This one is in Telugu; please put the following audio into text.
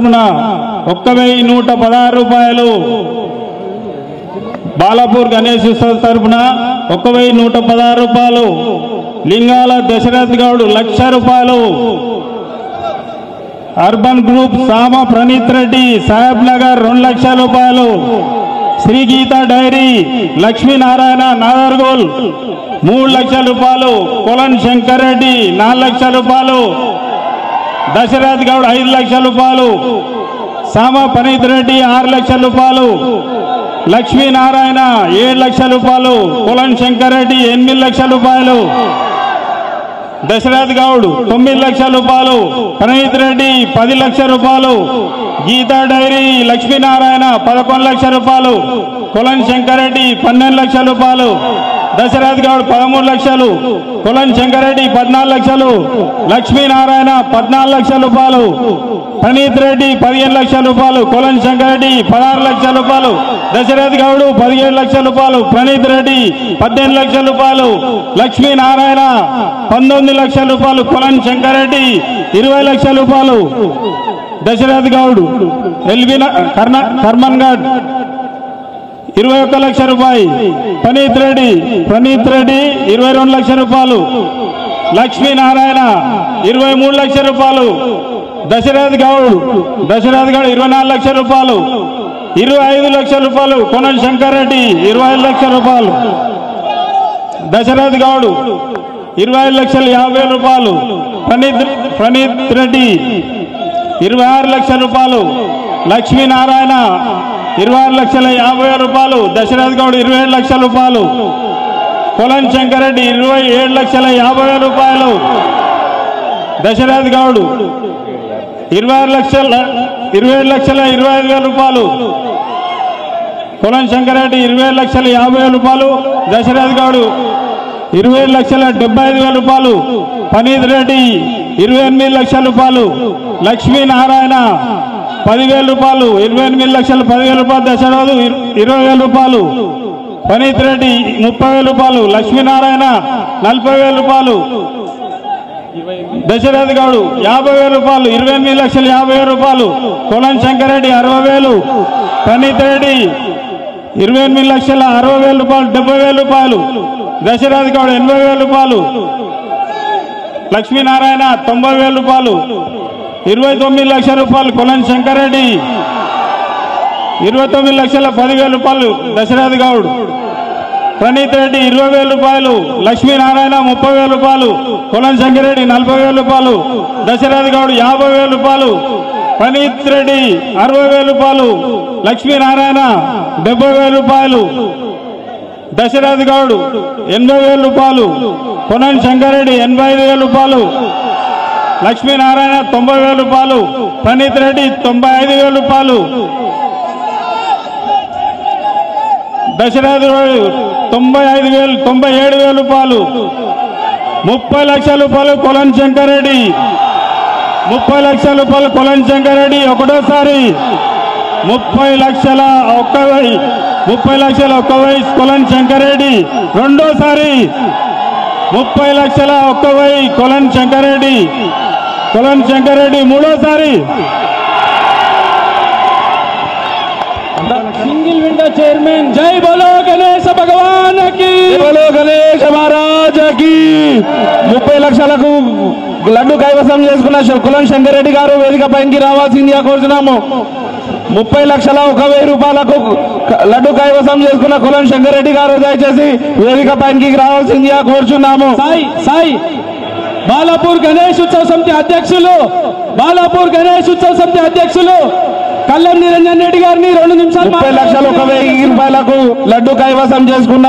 1116 రూపాయలు బాలాపూర్ గణేష్ ఉత్సవ్ తరపున 1116 రూపాయలు లింగాల దశరథ్ గౌడ్ 1,00,000 రూపాయలు अर्बन ग्रुप सामा प्रणीत रेड्डी साहेब नगर 2 లక్షల రూపాయలు श्री गीता डायरी लक्ष्मी नारायण नादरगोल 3 లక్షల రూపాయలు कोलन शंकर रेड्डी 4 లక్షల రూపాయలు दशरथ गौड़ 5 లక్షల రూపాయలు सामा प्रणीत रेड्डी 6 లక్షల రూపాయలు लक्ष्मी नारायण 7 లక్షల రూపాయలు कोलन शंकर रेड्डी 8 లక్షల రూపాయలు दशरथ गौड़ 9 లక్షల రూపాయలు ప్రణీత్ రెడ్డి 10 లక్షల రూపాయలు గీతా డైరీ లక్ష్మీ నారాయణ 11 లక్షల రూపాయలు కొలన్ శంకర్ రెడ్డి 12 లక్షల రూపాయలు దశరథ్ గౌడ్ 13 లక్షలు కొలన్ శంకర్ రెడ్డి 14 లక్షలు లక్ష్మీ నారాయణ 14 లక్షల రూపాయలు ప్రణీత్ రెడ్డి 15 లక్షల రూపాయలు కొలన్ శంకర్ రెడ్డి 16 లక్షల రూపాయలు దశరథ్ గౌడ్ 17 లక్షల రూపాయలు ప్రణీత్ రెడ్డి 18 లక్షల రూపాయలు లక్ష్మీ నారాయణ 19 లక్షల రూపాయలు కొలన్ శంకర్ రెడ్డి 20 లక్షల రూపాయలు దశరథ్ గౌడ్ ఎల్బీ కర్మన్ గఢ్ 21 లక్షల రూపాయలు ప్రణీత్ రెడ్డి 22 లక్షల రూపాయలు లక్ష్మీ నారాయణ 23 లక్షల రూపాయలు దశరథ్ గౌడ్ 24 లక్షల రూపాయలు 25 లక్షల రూపాయలు కొనల్ శంకర్ రెడ్డి 25 లక్షల రూపాయలు దశరథ్ గౌడ్ 25,50,000 రూపాయలు ప్రణీత్ రెడ్డి 26 లక్షల రూపాయలు లక్ష్మీ నారాయణ 26,50,000 రూపాయలు దశరథ్ గౌడ్ 27 లక్షల రూపాయలు కొలన్ శంకర్ రెడ్డి 27,50,000 రూపాయలు దశరథ్ గౌడ్ 27,25,000 రూపాయలు కొలన్ శంకర్ రెడ్డి 20,50,000 రూపాయలు దశరథ్ గౌడ్ 20,75,000 రూపాయలు ప్రణీత్ రెడ్డి 28 లక్షల రూపాయలు లక్ష్మీ నారాయణ 10,000 రూపాయలు 28 లక్షల 10,000 రూపాయలు దశరథ్ 20,000 రూపాయలు ప్రణీత్ రెడ్డి 30,000 రూపాయలు లక్ష్మీ నారాయణ 40,000 రూపాయలు దశరథ్ గౌడ్ 50,000 రూపాయలు 28,50,000 రూపాయలు కొలన్ శంకర్ రెడ్డి 60,000 ప్రణీత్ రెడ్డి 28,60,000 రూపాయలు 70,000 రూపాయలు దశరథ్ గౌడ్ 80,000 రూపాయలు లక్ష్మీ నారాయణ 90,000 రూపాయలు 29 లక్షల రూపాయలు కొలన్ శంకర్ రెడ్డి 29,10,000 రూపాయలు దశరథ్ గౌడ్ ప్రణీత్ రెడ్డి 20,000 రూపాయలు లక్ష్మీ నారాయణ 30,000 రూపాయలు కొలన్ శంకర్ రెడ్డి 40,000 రూపాయలు దశరథ్ గౌడ్ 50,000 రూపాయలు ప్రణీత్ రెడ్డి 60,000 రూపాయలు లక్ష్మీ నారాయణ 70,000 రూపాయలు దశరథ్ గౌడ్ 80,000 రూపాయలు కొలన్ శంకర్ రెడ్డి 85,000 రూపాయలు లక్ష్మీ నారాయణ 90,000 రూపాయలు ప్రణీత్ రెడ్డి 95,000 రూపాయలు దశరథ్ గౌడ్ 97,000 రూపాయలు 30 లక్షల రూపాయలు కొలన్ శంకర్ రెడ్డి 30 లక్షల రూపాయలు కొలన్ శంకర్ రెడ్డి ఒకటోసారి 30 లక్షల 1,000 కొలన్ శంకర్ రెడ్డి రెండోసారి 30 లక్షల 1,000 కొలన్ శంకర్ రెడ్డి మూడోసారి सिंगल विंडो चेयरमैन जय बोलो गणेश भगवान की बोलो गणेश महाराज की 30 లక్షలకు లడ్డు కైవసం చేసుకున్న కొలన్ శంకర్ రెడ్డి గారు వేదిక పైకి రావాల్సిందిగా కోరుతున్నాము 30 లక్షల 1,000 రూపాయలకు లడ్డు కైవసం చేసుకున్న కొలన్ శంకర్ రెడ్డి గారు దయచేసి వేదిక పైకి రావాల్సిందిగా కోరుచున్నాము సాయి బాలాపూర్ గణేష్ ఉత్సవ సమితి అధ్యక్షులు కల్లం నిరంజన్ రెడ్డి గారిని 2 నిమిషాలు 30 లక్షల 1,000 రూపాయలకు లడ్డు కైవసం చేసుకున్న